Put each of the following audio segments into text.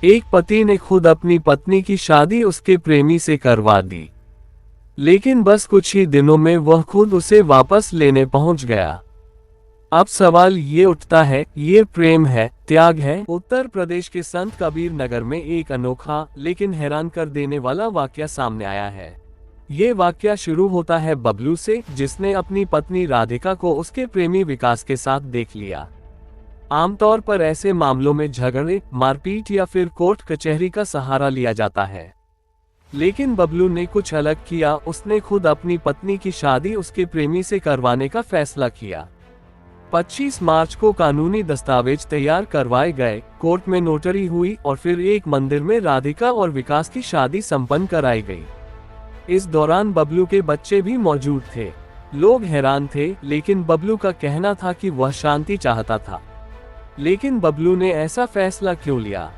एक पति ने खुद अपनी पत्नी की शादी उसके प्रेमी से करवा दी, लेकिन बस कुछ ही दिनों में वह खुद उसे वापस लेने पहुंच गया। अब सवाल ये उठता है, ये प्रेम है, त्याग है? उत्तर प्रदेश के संत कबीर नगर में एक अनोखा लेकिन हैरान कर देने वाला वाकया सामने आया है। ये वाकया शुरू होता है बबलू से, जिसने अपनी पत्नी राधिका को उसके प्रेमी विकास के साथ देख लिया। आमतौर पर ऐसे मामलों में झगड़े, मारपीट या फिर कोर्ट कचहरी का सहारा लिया जाता है, लेकिन बबलू ने कुछ अलग किया। उसने खुद अपनी पत्नी की शादी उसके प्रेमी से करवाने का फैसला किया। 25 मार्च को कानूनी दस्तावेज तैयार करवाए गए, कोर्ट में नोटरी हुई और फिर एक मंदिर में राधिका और विकास की शादी संपन्न कराई गई। इस दौरान बबलू के बच्चे भी मौजूद थे। लोग हैरान थे, लेकिन बबलू का कहना था कि वह शांति चाहता था। लेकिन बबलू ने ऐसा फैसला क्यों लिया?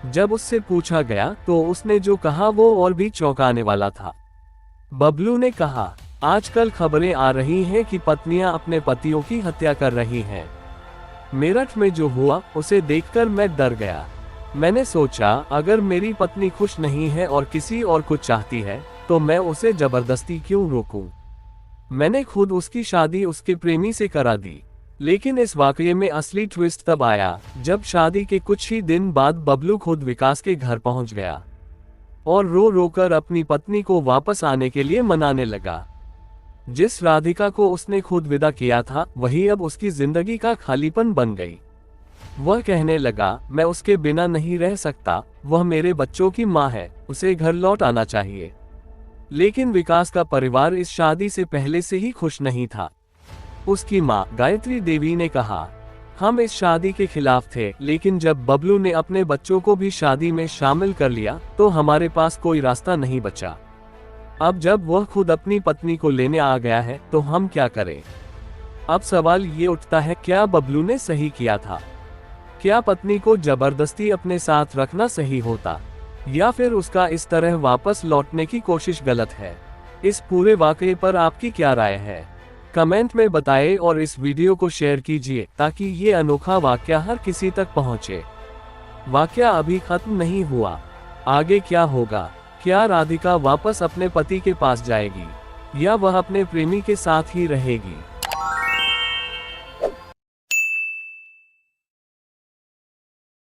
जब उससे पूछा गया तो उसने जो कहा वो और भी चौंकाने वाला था। बबलू ने कहा, आजकल खबरें आ रही हैं कि पत्नियां अपने पतियों की हत्या कर रही हैं। मेरठ में जो हुआ उसे देखकर मैं डर गया। मैंने सोचा, अगर मेरी पत्नी खुश नहीं है और किसी और कुछ चाहती है तो मैं उसे जबरदस्ती क्यों रोकूं? मैंने खुद उसकी शादी उसके प्रेमी से करा दी। लेकिन इस वाकये में असली ट्विस्ट तब आया जब शादी के कुछ ही दिन बाद बबलू खुद विकास के घर पहुंच गया और रो रो कर अपनी पत्नी को वापस आने के लिए मनाने लगा। जिस राधिका को उसने खुद विदा किया था, वही अब उसकी जिंदगी का खालीपन बन गई। वह कहने लगा, मैं उसके बिना नहीं रह सकता, वह मेरे बच्चों की माँ है, उसे घर लौट आना चाहिए। लेकिन विकास का परिवार इस शादी से पहले से ही खुश नहीं था। उसकी माँ गायत्री देवी ने कहा, हम इस शादी के खिलाफ थे, लेकिन जब बबलू ने अपने बच्चों को भी शादी में शामिल कर लिया तो हमारे पास कोई रास्ता नहीं बचा। अब जब वह खुद अपनी पत्नी को लेने आ गया है तो हम क्या करें? अब सवाल ये उठता है, क्या बबलू ने सही किया था? क्या पत्नी को जबरदस्ती अपने साथ रखना सही होता, या फिर उसका इस तरह वापस लौटने की कोशिश गलत है? इस पूरे वाकये पर आपकी क्या राय है? कमेंट में बताएं और इस वीडियो को शेयर कीजिए ताकि ये अनोखा वाकया हर किसी तक पहुंचे। वाकया अभी खत्म नहीं हुआ, आगे क्या होगा? क्या राधिका वापस अपने पति के पास जाएगी या वह अपने प्रेमी के साथ ही रहेगी?